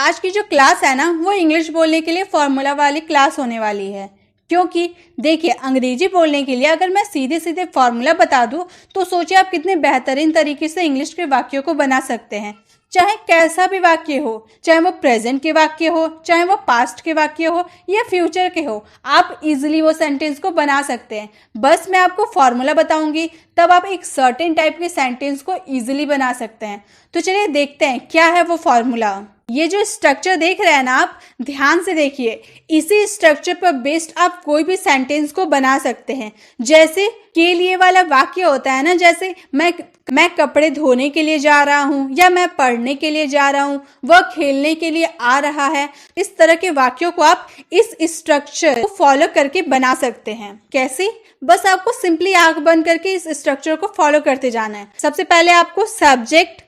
आज की जो क्लास है ना वो इंग्लिश बोलने के लिए फॉर्मूला वाली क्लास होने वाली है। क्योंकि देखिए अंग्रेजी बोलने के लिए अगर मैं सीधे सीधे फॉर्मूला बता दूं तो सोचिए आप कितने बेहतरीन तरीके से इंग्लिश के वाक्यों को बना सकते हैं। चाहे कैसा भी वाक्य हो, चाहे वो प्रेजेंट के वाक्य हो, चाहे वो पास्ट के वाक्य हो या फ्यूचर के हो, आप इजीली वो सेंटेंस को बना सकते हैं। बस मैं आपको फॉर्मूला बताऊंगी तब आप एक सर्टेन टाइप के सेंटेंस को इजीली बना सकते हैं। तो चलिए देखते हैं क्या है वो फॉर्मूला। ये जो स्ट्रक्चर देख रहे हैं ना आप, ध्यान से देखिए। इसी स्ट्रक्चर पर बेस्ड आप कोई भी सेंटेंस को बना सकते हैं। जैसे के लिए वाला वाक्य होता है ना, जैसे मैं कपड़े धोने के लिए जा रहा हूँ, या मैं पढ़ने के लिए जा रहा हूँ, वह खेलने के लिए आ रहा है। इस तरह के वाक्यों को आप इस स्ट्रक्चर को फॉलो करके बना सकते हैं। कैसे? बस आपको सिंपली आंख बंद करके इस स्ट्रक्चर को फॉलो करते जाना है। सबसे पहले आपको सब्जेक्ट,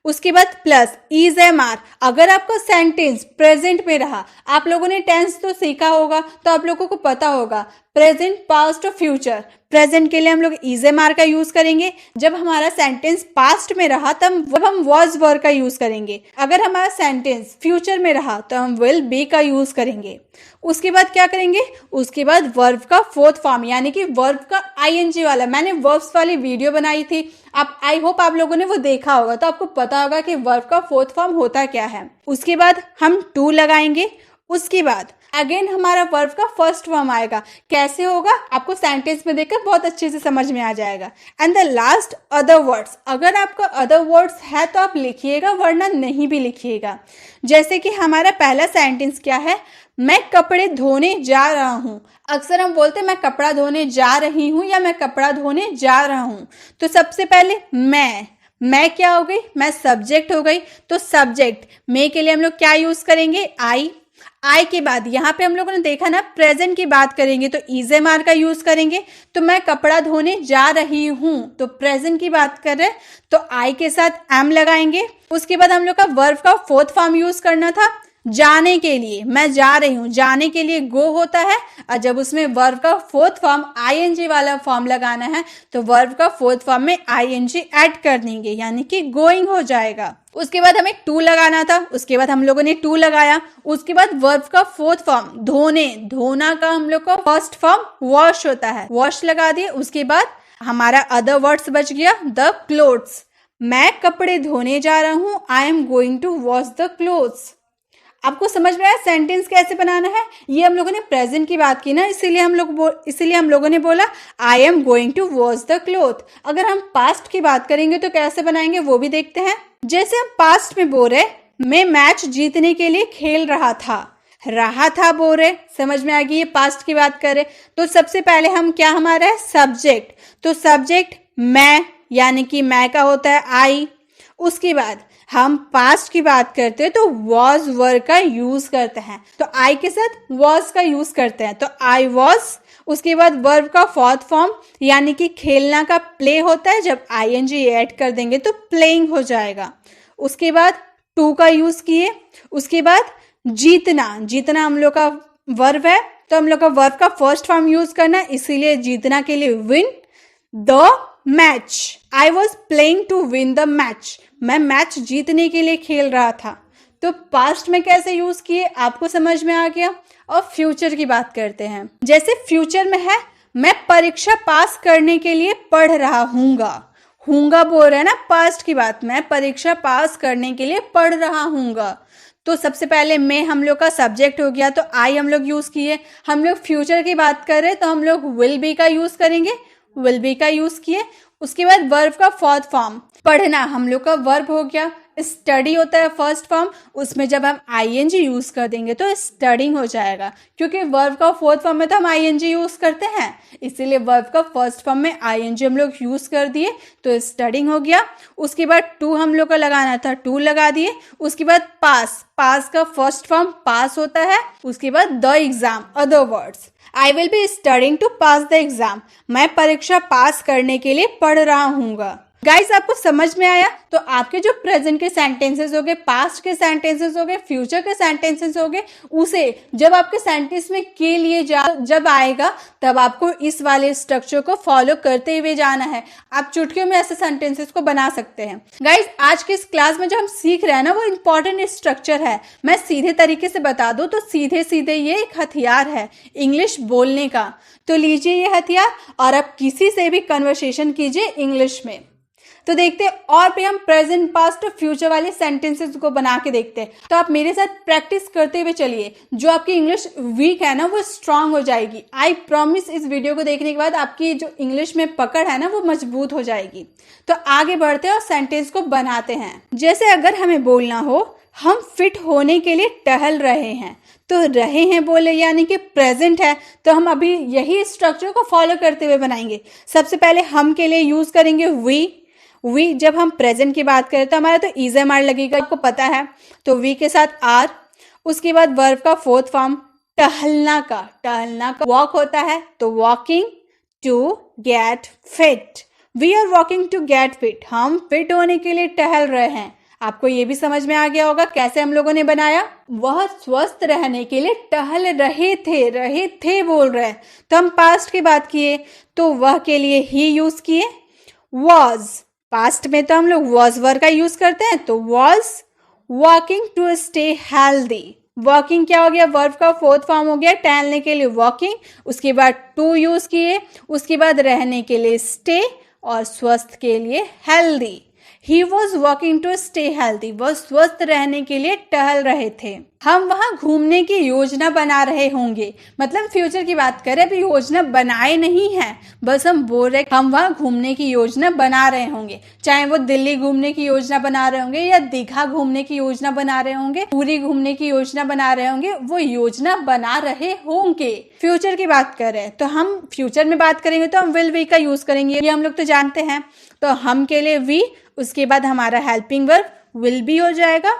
उसके बाद प्लस इज एम आर। अगर आपका सेंटेंस प्रेजेंट में रहा, आप लोगों ने टेंस तो सीखा होगा तो आप लोगों को पता होगा प्रेजेंट, पास्ट और फ्यूचर। प्रेजेंट के लिए हम लोग इज एम आर का यूज करेंगे। जब हमारा सेंटेंस पास्ट में रहा तब हम वॉज वर का यूज करेंगे। अगर हमारा सेंटेंस फ्यूचर में रहा तो हम विल बी का यूज करेंगे। उसके बाद क्या करेंगे? उसके बाद वर्ब का फोर्थ फॉर्म, यानी कि वर्ब का आईएनजी वाला। मैंने वर्ब्स वाली वीडियो बनाई थी, आप आई होप आप लोगों ने वो देखा होगा, तो आपको पता होगा कि वर्ब का फोर्थ फॉर्म होता क्या है। उसके बाद हम टू लगाएंगे। उसके बाद अगेन हमारा वर्ब का फर्स्ट फॉर्म आएगा। कैसे होगा आपको सेंटेंस में देखकर बहुत अच्छे से समझ में आ जाएगा। And the last other words. अगर आपका अदर वर्ड्स है तो आप लिखिएगा, वरना नहीं भी लिखिएगा। जैसे कि हमारा पहला सेंटेंस क्या है? मैं कपड़े धोने जा रहा हूँ। अक्सर हम बोलते हैं मैं कपड़ा धोने जा रही हूँ या मैं कपड़ा धोने जा रहा हूँ। तो सबसे पहले मैं क्या हो गई? मैं सब्जेक्ट हो गई। तो सब्जेक्ट में के लिए हम लोग क्या यूज करेंगे? आई के बाद यहाँ पे हम लोगों ने देखा ना, प्रेजेंट की बात करेंगे तो इज एम आर का यूज करेंगे। तो मैं कपड़ा धोने जा रही हूँ, तो प्रेजेंट की बात कर रहे तो आई के साथ एम लगाएंगे। उसके बाद हम लोग का वर्ब का फोर्थ फॉर्म यूज करना था। जाने के लिए मैं जा रही हूँ, जाने के लिए गो होता है, और जब उसमें वर्ब का फोर्थ फॉर्म आईएनजी वाला फॉर्म लगाना है तो वर्ब का फोर्थ फॉर्म में आईएनजी ऐड कर देंगे, यानी कि गोइंग हो जाएगा। उसके बाद हमें टू लगाना था, उसके बाद हम लोगों ने टू लगाया। उसके बाद वर्ब का फोर्थ फॉर्म धोने, धोना का हम लोग का फर्स्ट फॉर्म वॉश होता है, वॉश लगा दिए। उसके बाद हमारा अदर वर्ड्स बच गया द क्लोथ्स। मैं कपड़े धोने जा रहा हूँ, I am going to wash the clothes. आपको समझ में आया सेंटेंस कैसे बनाना है? ये हम लोगों ने प्रेजेंट की बात की ना, इसीलिए हम लोगों ने बोला I am going to wash the cloth. अगर हम पास्ट की बात करेंगे तो कैसे बनाएंगे वो भी देखते हैं। जैसे हम पास्ट में बोल रहे मैं मैच जीतने के लिए खेल रहा था बोल रहे, समझ में आ गई? ये पास्ट की बात करें तो सबसे पहले हम क्या, हमारा है सब्जेक्ट। तो सब्जेक्ट मैं, यानी कि मैं का होता है आई। उसके बाद हम पास्ट की बात करते हैं तो वॉज वर का यूज करते हैं, तो आई के साथ वॉज का यूज करते हैं, तो आई वॉज। उसके बाद वर्ब का फोर्थ फॉर्म, यानी कि खेलना का प्ले होता है, जब आईएनजी ऐड कर देंगे तो प्लेइंग हो जाएगा। उसके बाद टू का यूज किए। उसके बाद जीतना हम लोग का वर्ब है, तो हम लोग का वर्ब का फर्स्ट फॉर्म यूज करना है, इसीलिए जीतना के लिए win the match. I was playing to win the match. मैं मैच जीतने के लिए खेल रहा था। तो पास्ट में कैसे यूज किए आपको समझ में आ गया। और फ्यूचर की बात करते हैं। जैसे फ्यूचर में है मैं परीक्षा पास करने के लिए पढ़ रहा हूँगा बोल रहे हैं ना, पास्ट की बात। मैं परीक्षा पास करने के लिए पढ़ रहा हूँगा। तो सबसे पहले मैं हम लोग का सब्जेक्ट हो गया, तो आई हम लोग यूज किए। हम लोग फ्यूचर की बात कर रहे हैं तो हम लोग विल बी का यूज करेंगे, विल बी का यूज किए। उसके बाद वर्ब का फोर्थ फॉर्म, पढ़ना हम लोग का वर्ब हो गया। स्टडी होता है फर्स्ट फॉर्म, उसमें जब हम आईएनजी यूज कर देंगे तो स्टडिंग हो जाएगा, क्योंकि वर्ब का फोर्थ फॉर्म में तो हम आईएनजी यूज करते हैं, इसीलिए वर्ब का फर्स्ट फॉर्म में आईएनजी हम लोग यूज कर दिए तो स्टडिंग हो गया। उसके बाद टू हम लोग का लगाना था, टू लगा दिए। उसके बाद पास का फर्स्ट फॉर्म पास होता है। उसके बाद the exam, other words, I will be studying to pass the exam. मैं परीक्षा पास करने के लिए पढ़ रहा हूँगा। गाइस आपको समझ में आया? तो आपके जो प्रेजेंट के सेंटेंसेस हो गए, पास्ट के सेंटेंसेस हो गए, फ्यूचर के सेंटेंसेस हो गए, उसे जब आपके सेंटेंस में के लिए जब आएगा तब आपको इस वाले स्ट्रक्चर को फॉलो करते हुए जाना है। आप चुटकियों में ऐसे सेंटेंसेस को बना सकते हैं। गाइस आज के इस क्लास में जो हम सीख रहे हैं ना वो इंपॉर्टेंट स्ट्रक्चर है। मैं सीधे तरीके से बता दूं तो सीधे सीधे ये एक हथियार है इंग्लिश बोलने का। तो लीजिए ये हथियार और आप किसी से भी कन्वर्सेशन कीजिए इंग्लिश में। तो देखते हैं और भी हम प्रेजेंट, पास्ट और फ्यूचर वाले सेंटेंसेस को बना के देखते हैं। तो आप मेरे साथ प्रैक्टिस करते हुए चलिए। जो आपकी इंग्लिश वीक है ना वो स्ट्रांग हो जाएगी। आई प्रॉमिस इस वीडियो को देखने के बाद आपकी जो इंग्लिश में पकड़ है ना वो मजबूत हो जाएगी। तो आगे बढ़ते हैं और सेंटेंस को बनाते हैं। जैसे अगर हमें बोलना हो हम फिट होने के लिए टहल रहे हैं, तो रहे हैं बोले यानी कि प्रेजेंट है, तो हम अभी यही स्ट्रक्चर को फॉलो करते हुए बनाएंगे। सबसे पहले हम के लिए यूज करेंगे वी। जब हम प्रेजेंट की बात करें तो हमारा तो EZMR लगेगा, आपको पता है। तो वी के साथ आर, उसके बाद वर्ब का फोर्थ फॉर्म टहलना का वॉक होता है, तो walking to get fit. We are walking to get fit, हम फिट होने के लिए टहल रहे हैं। आपको ये भी समझ में आ गया होगा कैसे हम लोगों ने बनाया। वह स्वस्थ रहने के लिए टहल रहे थे बोल रहे हैं। तो हम पास्ट की बात किए तो वह के लिए ही यूज किए। वॉज, पास्ट में तो हम लोग वॉज वर्ब का यूज करते हैं, तो was walking to stay healthy. Walking क्या हो गया, वर्ब का फोर्थ फॉर्म हो गया, टहलने के लिए वॉकिंग, उसके बाद टू यूज किए, उसके बाद रहने के लिए स्टे और स्वस्थ के लिए healthy. He was walking to stay healthy, वह स्वस्थ रहने के लिए टहल रहे थे। हम वहां घूमने की योजना बना रहे होंगे, मतलब फ्यूचर की बात करें, अभी योजना बनाए नहीं है, बस हम बोल रहे हम वहां घूमने की योजना बना रहे होंगे। चाहे वो दिल्ली घूमने की योजना बना रहे होंगे या दीघा घूमने की योजना बना रहे होंगे, पूरी घूमने की योजना बना रहे होंगे, वो योजना बना रहे होंगे। फ्यूचर की बात करें तो हम फ्यूचर में बात करेंगे तो हम विल बी का यूज करेंगे, ये हम लोग तो जानते हैं। तो हम के लिए वी, उसके बाद हमारा हेल्पिंग वर्ब विल बी हो जाएगा।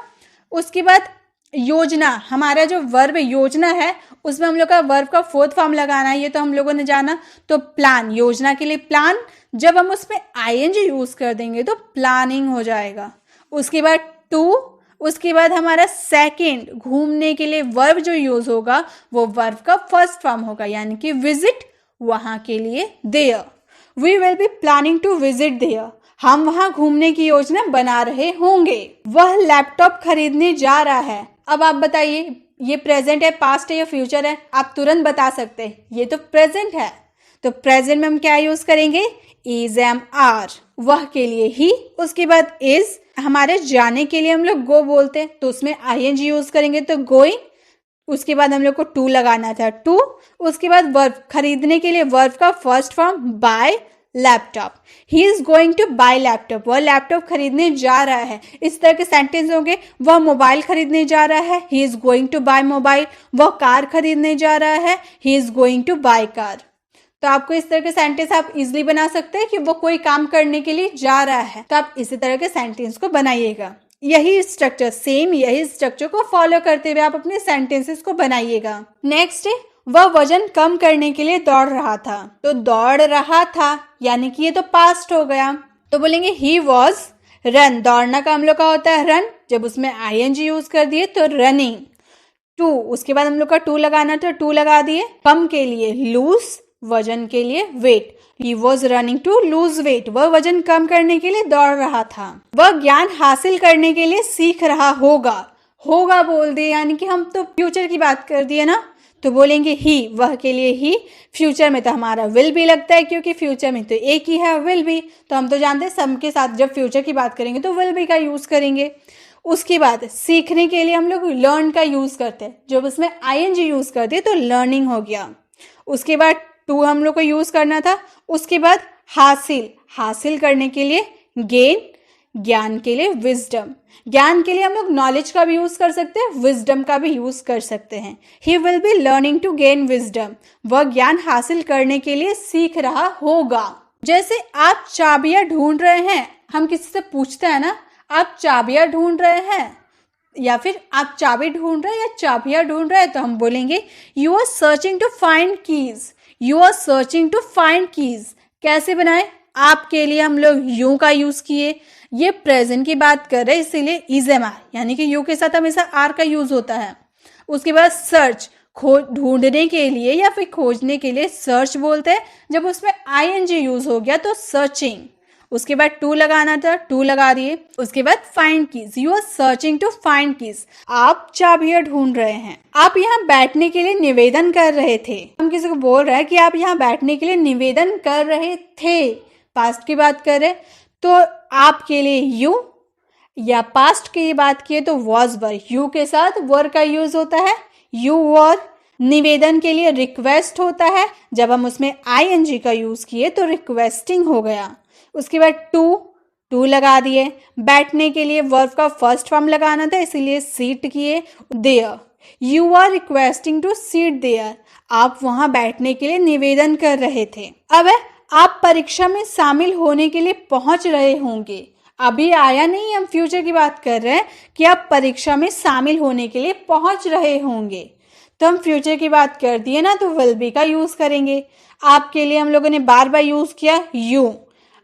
उसके बाद योजना, हमारा जो वर्ब योजना है उसमें हम लोग का वर्ब का फोर्थ फॉर्म लगाना है, ये तो हम लोगों ने जाना। तो प्लान, योजना के लिए प्लान, जब हम उसमें ING यूज कर देंगे तो प्लानिंग हो जाएगा। उसके बाद टू, उसके बाद हमारा सेकंड, घूमने के लिए वर्ब जो यूज होगा वो वर्ब का फर्स्ट फॉर्म होगा, यानी कि विजिट, वहां के लिए there. We will be planning to visit there, हम वहां घूमने की योजना बना रहे होंगे। वह लैपटॉप खरीदने जा रहा है। अब आप बताइए ये प्रेजेंट है, पास्ट है या फ्यूचर है? आप तुरंत बता सकते हैं ये तो प्रेजेंट है। तो प्रेजेंट में हम क्या यूज करेंगे, EZMR, वह के लिए ही। उसके बाद इज, हमारे जाने के लिए हम लोग गो बोलते हैं तो उसमें ING यूज करेंगे तो गोइंग। उसके बाद हम लोग को टू लगाना था, टू। उसके बाद वर्ब, खरीदने के लिए वर्ब का first form buy laptop, he is going to buy laptop, वह लैपटॉप खरीदने जा रहा है। इस तरह के सेंटेंस होंगे। वह मोबाइल खरीदने जा रहा है, he is going to buy mobile. वह कार खरीदने जा रहा है, he is going to buy car. तो आपको इस तरह के सेंटेंस आप इजिली बना सकते हैं कि वो कोई काम करने के लिए जा रहा है, तो आप इसी तरह के सेंटेंस को बनाइएगा। यही स्ट्रक्चर, सेम यही स्ट्रक्चर को फॉलो करते हुए आप अपने सेंटेंसेस को बनाइएगा। नेक्स्ट है, वह वजन कम करने के लिए दौड़ रहा था। तो दौड़ रहा था यानी कि ये तो पास्ट हो गया, तो बोलेंगे ही वॉज रन। दौड़ना का हम लोग का होता है रन, जब उसमें ING यूज कर दिए तो रनिंग। टू, उसके बाद हम लोग का टू लगाना तो टू लगा दिए। कम के लिए लूज, वजन के लिए weight. He was running to lose weight, वह वजन कम करने के लिए दौड़ रहा था। वह ज्ञान हासिल करने के लिए सीख रहा होगा बोल दिए, यानी कि हम तो फ्यूचर की बात कर दिए ना, तो बोलेंगे ही, वह के लिए ही। फ्यूचर में तो हमारा विल बी लगता है क्योंकि फ्यूचर में तो एक ही है विल बी, तो हम तो जानते हैं सब के साथ जब फ्यूचर की बात करेंगे तो विल बी का यूज करेंगे। उसके बाद सीखने के लिए हम लोग लर्न का यूज करते हैं, जब उसमें ING यूज करते तो लर्निंग हो गया। उसके बाद टू हम लोग को यूज करना था। उसके बाद हासिल करने के लिए गेन, ज्ञान के लिए विजडम। ज्ञान के लिए हम लोग नॉलेज का भी यूज कर सकते हैं, विजडम का भी यूज कर सकते हैं। He will be learning to gain wisdom, वह ज्ञान हासिल करने के लिए सीख रहा होगा। जैसे आप चाबियां ढूंढ रहे हैं, हम किसी से पूछते हैं ना, आप चाबियां ढूंढ रहे हैं, या फिर आप चाबी ढूंढ रहे हैं या चाबियां ढूंढ रहे हैं, तो हम बोलेंगे you are searching to find keys. You are searching to find keys कैसे बनाए, आपके लिए हम लोग यू का यूज किए। ये प्रेजेंट की बात कर रहे हैं इसीलिए इज एम आई, यानी कि यू के साथ हमेशा आर का यूज होता है। उसके बाद सर्च, ढूंढने के लिए या फिर खोजने के लिए सर्च बोलते हैं। जब उसमें आईएनजी यूज हो गया तो सर्चिंग। उसके बाद टू लगाना था, टू लगा दिए। उसके बाद find keys, you are searching to find keys, आप चाबियां ढूंढ रहे हैं। आप यहाँ बैठने के लिए निवेदन कर रहे थे, हम किसी को बोल रहे हैं कि आप यहाँ बैठने के लिए निवेदन कर रहे थे, पास्ट की बात कर रहे, तो आपके लिए यू, या पास्ट की बात किए तो वॉज वर, यू के साथ वर का यूज होता है, यू वर। निवेदन के लिए रिक्वेस्ट होता है, जब हम उसमें आईएनजी का यूज किए तो रिक्वेस्टिंग हो गया। उसके बाद टू लगा दिए। बैठने के लिए वर्ब का फर्स्ट फॉर्म लगाना था इसीलिए सीट किए। There, you are requesting to seat there, आप वहां बैठने के लिए निवेदन कर रहे थे। अब आप परीक्षा में शामिल होने के लिए पहुंच रहे होंगे, अभी आया नहीं, हम फ्यूचर की बात कर रहे हैं कि आप परीक्षा में शामिल होने के लिए पहुंच रहे होंगे, तो हम फ्यूचर की बात कर दिए ना, तो विल बी का यूज करेंगे। आपके लिए हम लोगों ने बार बार यूज किया यू।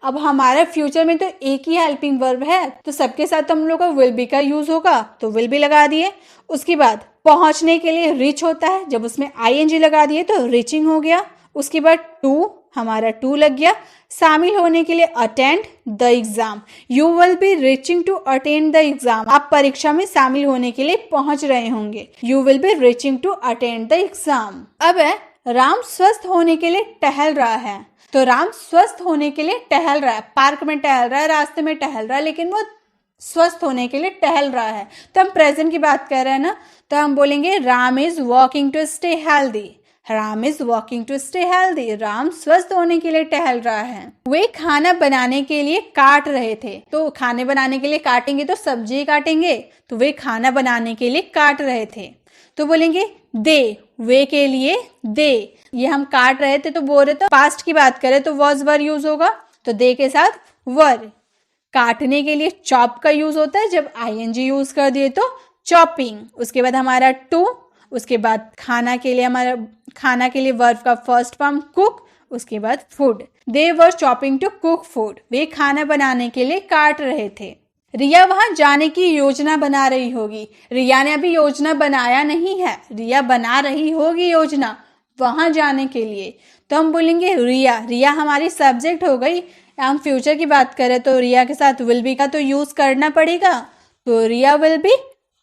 अब हमारे फ्यूचर में तो एक ही हेल्पिंग वर्ब है, तो सबके साथ तो हम लोग का विल बी का यूज होगा, तो विल बी लगा दिए। उसके बाद पहुंचने के लिए रीच होता है, जब उसमें आईएनजी लगा दिए तो रीचिंग हो गया। उसके बाद टू, हमारा टू लग गया। शामिल होने के लिए attend the exam, you will be reaching to attend the exam, आप परीक्षा में शामिल होने के लिए पहुंच रहे होंगे, you will be reaching to attend the exam. अब राम स्वस्थ होने के लिए टहल रहा है, तो राम स्वस्थ होने के लिए टहल रहा है, पार्क में टहल रहा है, रास्ते में टहल रहा है, लेकिन वो स्वस्थ होने के लिए टहल रहा है। तो हम प्रेजेंट की बात कर रहे हैं ना, तो हम बोलेंगे Ram is walking to stay healthy, Ram is walking to stay healthy, Ram स्वस्थ होने के लिए टहल रहा है। वे खाना बनाने के लिए काट रहे थे, तो खाने बनाने के लिए काटेंगे तो सब्जी काटेंगे, तो वे खाना बनाने के लिए काट रहे थे, तो बोलेंगे दे, वे के लिए दे। ये हम काट रहे थे तो बोल रहे, तो पास्ट की बात करें तो वॉज वर यूज होगा, तो दे के साथ वर। काटने के लिए चॉप का यूज होता है, जब आईएनजी यूज कर दिए तो चॉपिंग। उसके बाद हमारा टू, उसके बाद खाना के लिए वर्ब का फर्स्ट फॉर्म कुक, उसके बाद food. They were chopping to cook food, वे खाना बनाने के लिए काट रहे थे। रिया वहां जाने की योजना बना रही होगी, रिया ने अभी योजना बनाया नहीं है, रिया बना रही होगी योजना वहां जाने के लिए, तो हम बोलेंगे रिया। रिया हमारी सब्जेक्ट हो गई। हम फ्यूचर की बात करें तो रिया के साथ विल बी का तो यूज करना पड़ेगा, तो रिया विल बी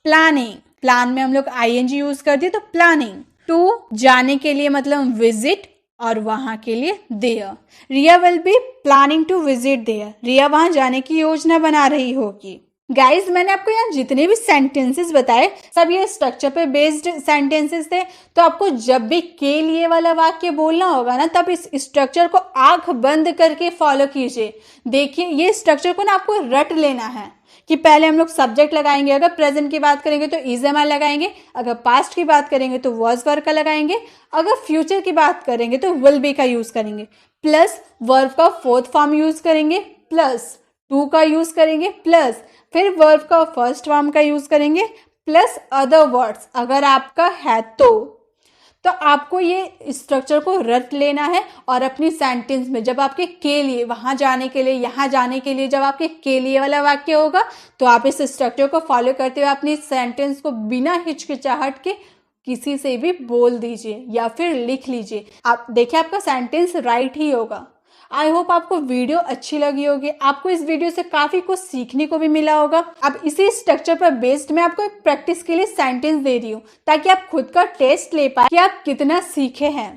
प्लानिंग, प्लान में हम लोग आईएनजी यूज कर दिए तो प्लानिंग। टू जाने के लिए मतलब विजिट, और वहां के लिए there, Riya will be planning to visit there, Riya वहां जाने की योजना बना रही होगी। गाइज, मैंने आपको यहाँ जितने भी सेंटेंसेस बताए सब ये स्ट्रक्चर पे बेस्ड सेंटेंसेस थे, तो आपको जब भी के लिए वाला वाक्य बोलना होगा ना, तब इस स्ट्रक्चर को आंख बंद करके फॉलो कीजिए। देखिए, ये स्ट्रक्चर को ना आपको रट लेना है कि पहले हम लोग सब्जेक्ट लगाएंगे, अगर प्रेजेंट की बात करेंगे तो इज एम आई लगाएंगे, अगर पास्ट की बात करेंगे तो वॉज वर का लगाएंगे, अगर फ्यूचर की बात करेंगे तो विल बी का यूज करेंगे, प्लस वर्ब का फोर्थ फॉर्म यूज करेंगे, प्लस टू का यूज करेंगे, प्लस फिर वर्ब का फर्स्ट फॉर्म का यूज करेंगे, प्लस अदर वर्ड्स अगर आपका है तो आपको ये स्ट्रक्चर को रट लेना है। और अपनी सेंटेंस में जब आपके के लिए, वहां जाने के लिए, यहाँ जाने के लिए, जब आपके के लिए वाला वाक्य होगा तो आप इस स्ट्रक्चर को फॉलो करते हुए अपनी सेंटेंस को बिना हिचकिचाहट के किसी से भी बोल दीजिए या फिर लिख लीजिए। आप देखिए, आपका सेंटेंस राइट ही होगा। आई होप आपको वीडियो अच्छी लगी होगी, आपको इस वीडियो से काफी कुछ सीखने को भी मिला होगा। अब इसी स्ट्रक्चर पर बेस्ड मैं आपको एक प्रैक्टिस के लिए सेंटेंस दे रही हूँ ताकि आप खुद का टेस्ट ले पाए कि आप कितना सीखे हैं।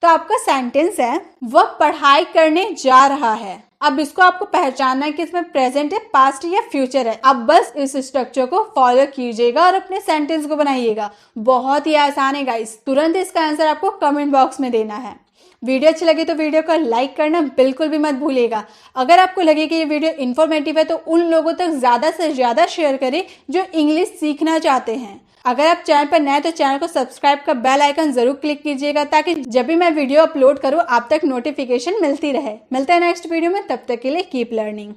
तो आपका सेंटेंस है, वह पढ़ाई करने जा रहा है। अब इसको आपको पहचानना है कि इसमें प्रेजेंट है, पास्ट या फ्यूचर है। अब बस इस स्ट्रक्चर को फॉलो कीजिएगा और अपने सेंटेंस को बनाइएगा। बहुत ही आसान है गाइस, तुरंत इसका आंसर आपको कमेंट बॉक्स में देना है। वीडियो अच्छी लगी तो वीडियो को लाइक करना बिल्कुल भी मत भूलिएगा। अगर आपको लगे कि ये वीडियो इन्फॉर्मेटिव है तो उन लोगों तक ज़्यादा से ज़्यादा शेयर करें जो इंग्लिश सीखना चाहते हैं। अगर आप चैनल पर नए हैं तो चैनल को सब्सक्राइब का बेल आइकन जरूर क्लिक कीजिएगा ताकि जब भी मैं वीडियो अपलोड करूं आप तक नोटिफिकेशन मिलती रहे। मिलते हैं नेक्स्ट वीडियो में, तब तक के लिए कीप लर्निंग।